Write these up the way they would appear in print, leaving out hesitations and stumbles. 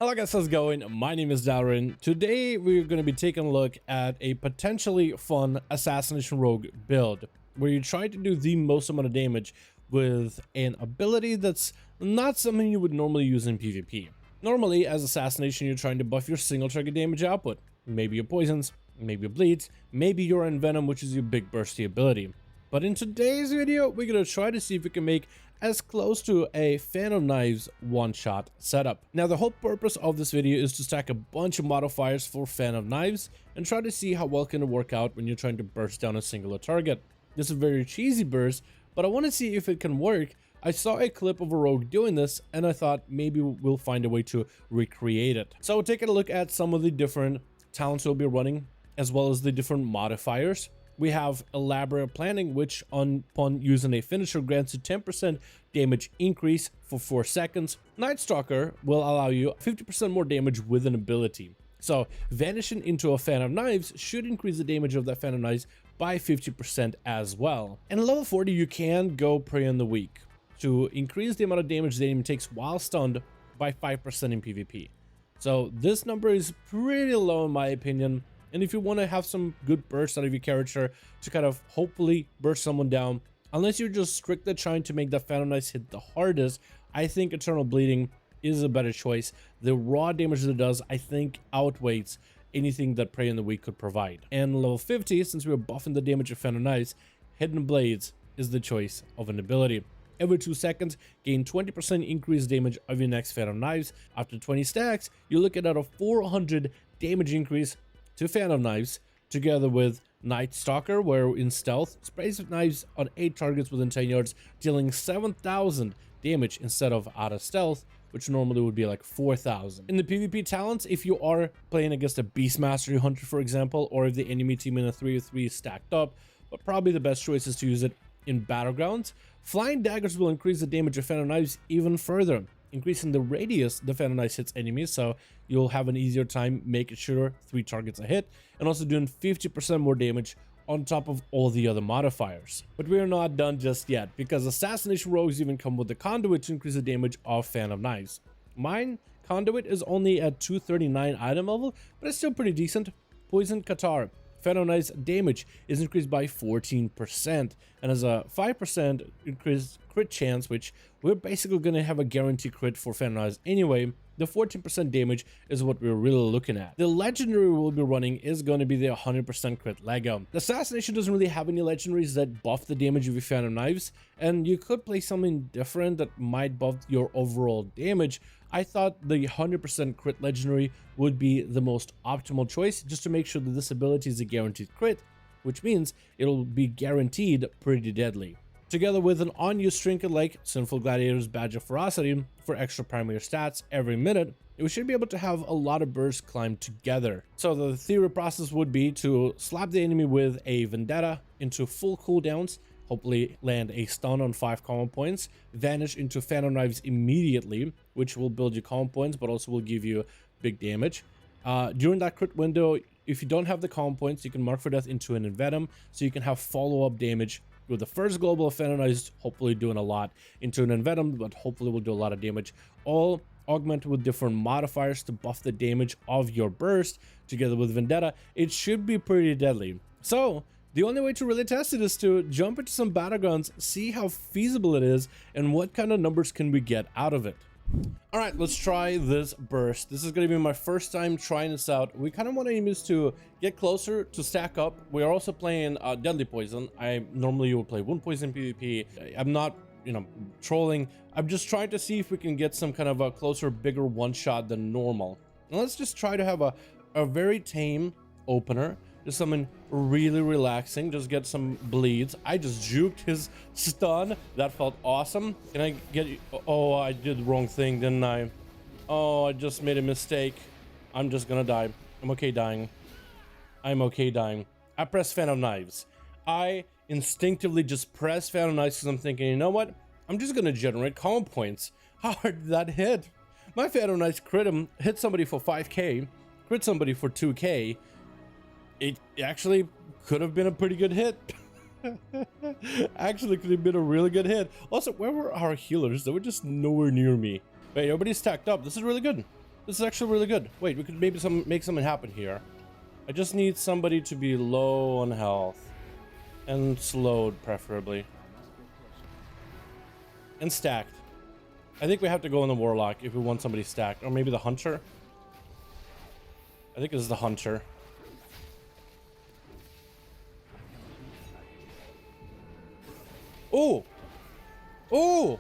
Hello guys, how's it going? My name is Dalaran. Today we're going to be taking a look at a potentially fun Assassination Rogue build where you try to do the most amount of damage with an ability that's not something you would normally use in PvP. Normally, as Assassination, you're trying to buff your single target damage output. Maybe your poisons, maybe your bleeds, maybe your Envenom, which is your big bursty ability. But in today's video, we're going to try to see if we can make as close to a Fan of Knives one-shot setup. Now, the whole purpose of this video is to stack a bunch of modifiers for Fan of Knives and try to see how well can it work out when you're trying to burst down a singular target. This is a very cheesy burst, but I want to see if it can work. I saw a clip of a rogue doing this, and I thought maybe we'll find a way to recreate it. So taking a look at some of the different talents we'll be running, as well as the different modifiers. We have Elaborate Planning, which upon using a finisher grants you 10% damage increase for 4 seconds. Night Stalker will allow you 50% more damage with an ability. So vanishing into a Fan of Knives should increase the damage of that Fan of Knives by 50% as well. And level 40, you can go Prey on the Weak to increase the amount of damage the enemy takes while stunned by 5% in PvP. So this number is pretty low in my opinion. And if you want to have some good bursts out of your character to kind of hopefully burst someone down, unless you're just strictly trying to make that Fan of Knives hit the hardest, I think Eternal Bleeding is a better choice. The raw damage that it does, I think, outweighs anything that Prey on the Weak could provide. And level 50, since we're buffing the damage of Fan of Knives, Hidden Blades is the choice of an ability. Every 2 seconds, gain 20% increased damage of your next Fan of Knives. After 20 stacks, you look at a 400 damage increase to Fan of Knives, together with Night Stalker, where in stealth, sprays of knives on 8 targets within 10 yards, dealing 7,000 damage instead of out of stealth, which normally would be like 4,000. In the PvP talents, if you are playing against a Beastmastery Hunter, for example, or if the enemy team in a 3v3 is stacked up, but probably the best choice is to use it in Battlegrounds. Flying Daggers will increase the damage of Fan of Knives even further, increasing the radius the Fan of Knives hits enemies, so you'll have an easier time making sure 3 targets a hit, and also doing 50% more damage on top of all the other modifiers. But we are not done just yet, because Assassination Rogues even come with the Conduit to increase the damage of Fan of Knives. Mine Conduit is only at 239 item level, but it's still pretty decent. Poison Qatar. Fan of Knives damage is increased by 14% and has a 5% increased crit chance, which we're basically going to have a guaranteed crit for Fan of Knives anyway. The 14% damage is what we're really looking at. The legendary we'll be running is going to be the 100% crit Lego. The Assassination doesn't really have any legendaries that buff the damage of your Fan of Knives, and you could play something different that might buff your overall damage. I thought the 100% crit legendary would be the most optimal choice, just to make sure that this ability is a guaranteed crit, which means it'll be guaranteed pretty deadly. Together with an on-use trinket like Sinful Gladiator's Badge of Ferocity for extra primary stats every minute, we should be able to have a lot of bursts climb together. So the theory process would be to slap the enemy with a Vendetta into full cooldowns, hopefully land a stun on 5 common points, vanish into Fan of Knives immediately, which will build you common points, but also will give you big damage. During that crit window, if you don't have the common points, you can mark for death into an Envenom, so you can have follow-up damage with the first global of Fan of Knives, hopefully doing a lot, into an Envenom, but hopefully will do a lot of damage, all augmented with different modifiers to buff the damage of your burst. Together with Vendetta, it should be pretty deadly. So the only way to really test it is to jump into some battlegrounds, see how feasible it is, and what kind of numbers can we get out of it. All right, let's try this burst. This is going to be my first time trying this out. We kind of want enemies to get closer, to stack up. We are also playing Deadly Poison. I normally would play Wound Poison PvP. I'm not, trolling. I'm just trying to see if we can get some kind of a closer, bigger one-shot than normal. And let's just try to have a very tame opener. Just something really relaxing. Just get some bleeds. I just juked his stun. That felt awesome. Can I get you? Oh, I did the wrong thing, didn't I? Oh, I just made a mistake. I'm just gonna die. I'm okay dying. I'm okay dying. I press Fan of Knives. I instinctively just press Fan of Knives because I'm thinking, you know what? I'm just gonna generate common points. How hard did that hit? My Fan of Knives crit him, hit somebody for 5k, crit somebody for 2k. It actually could have been a pretty good hit. Actually could have been a really good hit. Also, where were our healers? They were just nowhere near me. Wait, everybody's stacked up. This is really good. This is actually really good. Wait, we could maybe make something happen here. I just need somebody to be low on health. And slowed, preferably. And stacked. I think we have to go on the Warlock if we want somebody stacked. Or maybe the Hunter. I think this is the Hunter. Oh! Oh!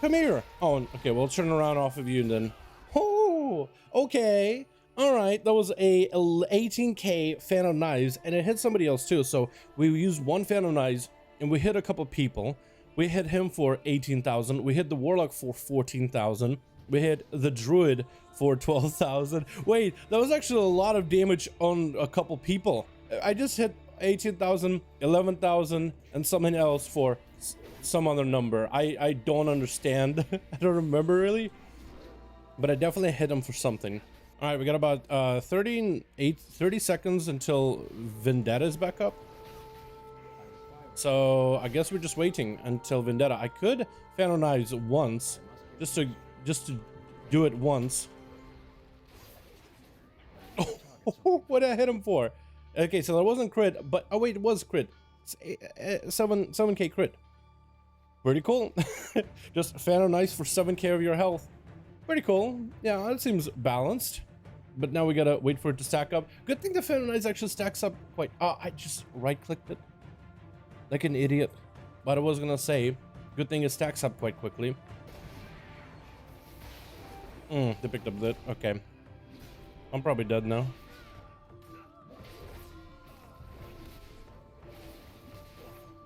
Come here. Oh, okay, we'll turn around off of you and then... Oh! Okay. Alright, that was a 18k Fan of Knives, and it hit somebody else too. So we used one Fan of Knives, and we hit a couple people. We hit him for 18,000. We hit the Warlock for 14,000. We hit the Druid for 12,000. Wait, that was actually a lot of damage on a couple people. I just hit 18,000, 11,000, and something else for some other number. I don't understand. I don't remember really, but I definitely hit him for something. All right, we got about 30 seconds until Vendetta is back up. So I guess we're just waiting until Vendetta. I could Fan of Knives once, just to do it once. Oh, what did I hit him for? Okay, so that wasn't crit, but oh wait, it was crit. It's 7k crit. Pretty cool. Just Fan of Knives for 7k of your health. Pretty cool. Yeah, that seems balanced. But now we gotta wait for it to stack up. Good thing the Fan of Knives actually stacks up quite... I just right-clicked it. Like an idiot. But I was gonna say, good thing it stacks up quite quickly. They picked up that. Okay. I'm probably dead now.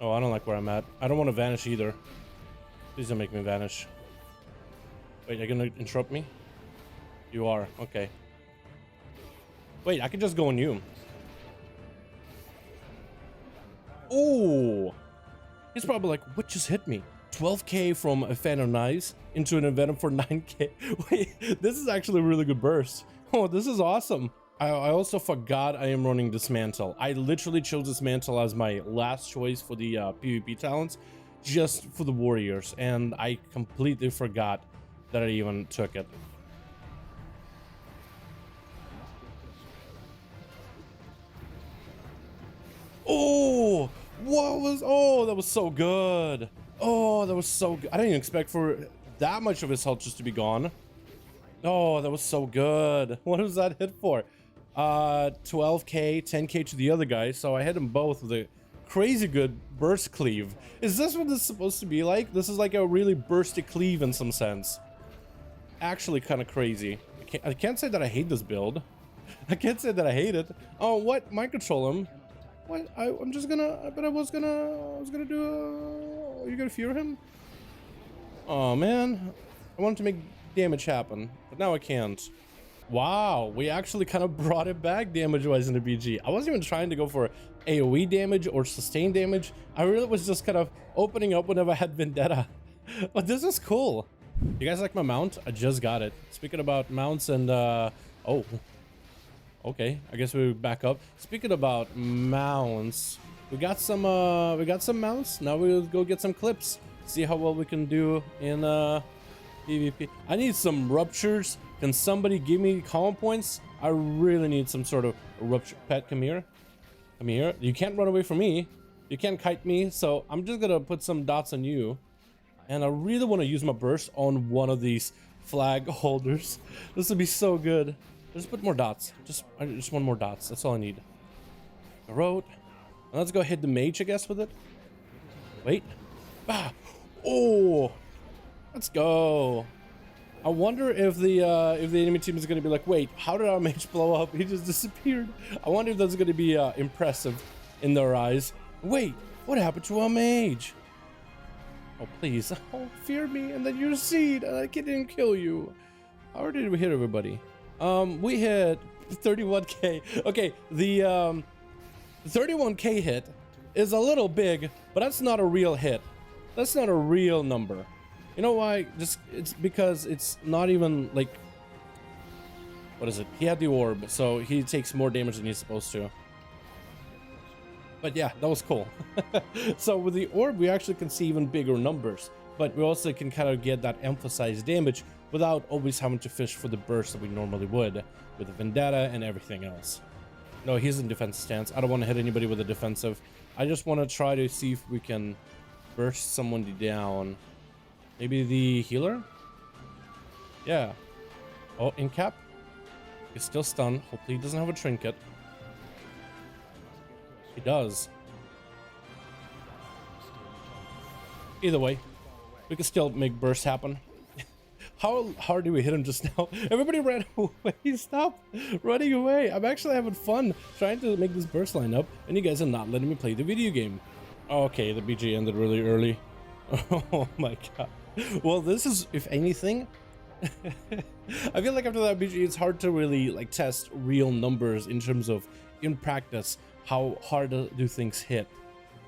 Oh, I don't like where I'm at. I don't want to vanish either. Please don't make me vanish. Wait, you're gonna interrupt me? You are. Okay. Wait, I can just go on you. Oh! He's probably like, what just hit me? 12k from a Fan of Knives into an event for 9k. Wait, this is actually a really good burst. Oh, this is awesome. I also forgot I am running Dismantle. I literally chose Dismantle as my last choice for the PvP talents, just for the warriors, and I completely forgot that I even took it. Oh, what was... Oh, that was so good. Oh, that was so good. I didn't even expect for that much of his health just to be gone. Oh, that was so good. What was that hit for? 12k, 10k to the other guy. So I hit them both with a crazy good burst cleave. Is this what this is supposed to be like? This is like a really bursty cleave in some sense. Actually kind of crazy. I can't say that I hate this build. I can't say that I hate it. Oh, what? Mind control him. What? I'm just gonna... But I was gonna do... You're gonna fear him? Oh, man. I wanted to make damage happen, but now I can't. Wow, we actually kind of brought it back damage-wise in the BG. I wasn't even trying to go for AoE damage or sustained damage. I really was just kind of opening up whenever I had Vendetta. But this is cool. You guys like my mount? I just got it. Speaking about mounts and oh, okay, I guess we back up. Speaking about mounts, we got some mounts. Now we'll go get some clips, see how well we can do in PvP. I need some ruptures. Can somebody give me common points? I really need some sort of rupture. Pet, come here. Come here. You can't run away from me. You can't kite me. So I'm just gonna put some dots on you. And I really want to use my burst on one of these flag holders. This would be so good. Just put more dots. Just want more dots. That's all I need. I wrote. Let's go hit the mage, I guess, with it. Wait. Ah. Oh. Let's go. I wonder if the enemy team is going to be like, wait, how did our mage blow up? He just disappeared. I wonder if that's going to be impressive in their eyes. Wait, what happened to our mage? Oh, please. Oh, fear me, and then you seed, and I didn't kill you. How did we hit everybody? We hit 31k. Okay, the 31k hit is a little big, but that's not a real hit. That's not a real number. You know why? Just it's because it's not even like, what is it? He had the orb, so he takes more damage than he's supposed to. But yeah, that was cool. So with the orb, we actually can see even bigger numbers. but we also can kind of get that emphasized damage without always having to fish for the burst that we normally would with the Vendetta and everything else. No, he's in defensive stance. I don't want to hit anybody with a defensive. I just want to try to see if we can burst someone down. Maybe the healer? Yeah. Oh, in cap. He's still stunned. Hopefully he doesn't have a trinket. He does. Either way, we can still make bursts happen. How hard did we hit him just now? Everybody ran away. Stop running away. I'm actually having fun trying to make this burst line up, and you guys are not letting me play the video game. Okay, the BG ended really early. Oh my god. Well, this is, if anything, I feel like after that BG, it's hard to really like test real numbers in terms of, in practice, how hard do things hit.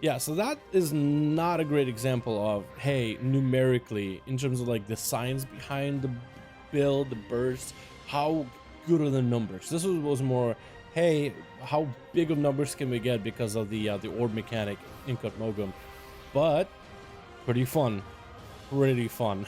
Yeah, so that is not a great example of, hey, numerically, in terms of like the science behind the build, the burst, how good are the numbers. This was more, hey, how big of numbers can we get because of the orb mechanic in Mogum. But pretty fun, pretty fun.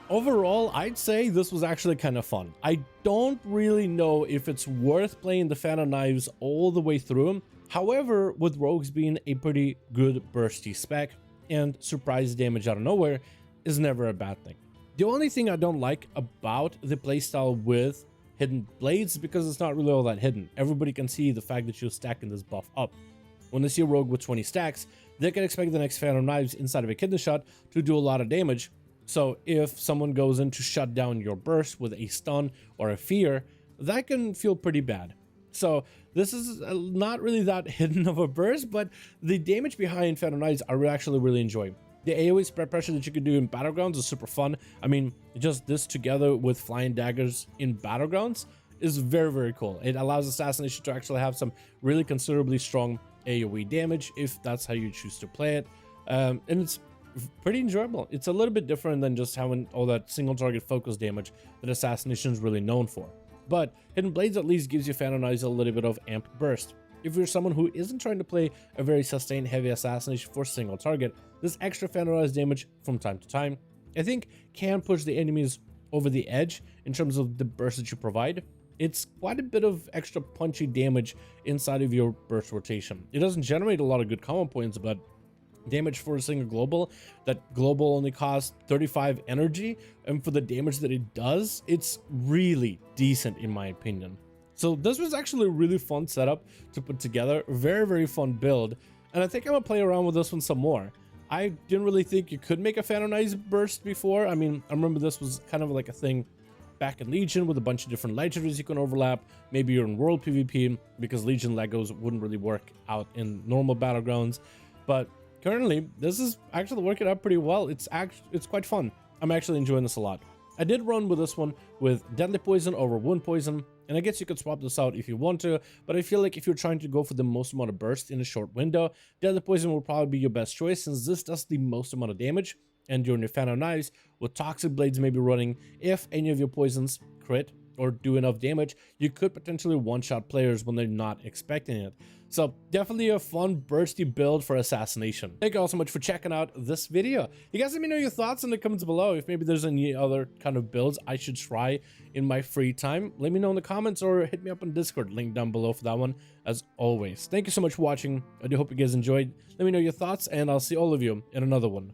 Overall, I'd say this was actually kind of fun. I don't really know if it's worth playing the Fan of Knives all the way through. However, with rogues being a pretty good bursty spec and surprise damage out of nowhere is never a bad thing. The only thing I don't like about the playstyle with hidden blades is because it's not really all that hidden. Everybody can see the fact that you're stacking this buff up. When they see a rogue with 20 stacks, they can expect the next Fan of Knives inside of a kidney shot to do a lot of damage. So if someone goes in to shut down your burst with a stun or a fear, that can feel pretty bad. So this is not really that hidden of a burst, but the damage behind Fan of Knives I actually really enjoy. The AoE spread pressure that you can do in Battlegrounds is super fun. I mean, just this together with flying daggers in Battlegrounds is very, very cool. It allows Assassination to actually have some really considerably strong AoE damage if that's how you choose to play it. And it's pretty enjoyable. It's a little bit different than just having all that single target focus damage that Assassination is really known for. But Hidden Blades at least gives you Fan of Knives a little bit of amp burst. If you're someone who isn't trying to play a very sustained heavy Assassination for single target, this extra Fan of Knives damage from time to time, I think, can push the enemies over the edge in terms of the burst that you provide. It's quite a bit of extra punchy damage inside of your burst rotation. It doesn't generate a lot of good combo points, but damage for a single global, that global only costs 35 energy, and for the damage that it does, it's really decent in my opinion. So this was actually a really fun setup to put together, very, very fun build, and I think I'm gonna play around with this one some more. I didn't really think you could make a Fan of Knives burst before. I mean, I remember this was kind of like a thing back in Legion with a bunch of different legendaries you can overlap. Maybe you're in World PvP because Legion Legos wouldn't really work out in normal Battlegrounds, but currently, this is actually working out pretty well. It's quite fun. I'm actually enjoying this a lot. I did run with this one with Deadly Poison over Wound Poison, and I guess you could swap this out if you want to, but I feel like if you're trying to go for the most amount of burst in a short window, Deadly Poison will probably be your best choice since this does the most amount of damage, and during your Fan of Knives, with Toxic Blades maybe running, if any of your poisons crit or do enough damage, you could potentially one-shot players when they're not expecting it. So definitely a fun bursty build for Assassination. Thank you all so much for checking out this video. You guys let me know your thoughts in the comments below. If maybe there's any other kind of builds I should try in my free time, let me know in the comments or hit me up on Discord, link down below for that one. As always, thank you so much for watching. I do hope you guys enjoyed. Let me know your thoughts and I'll see all of you in another one.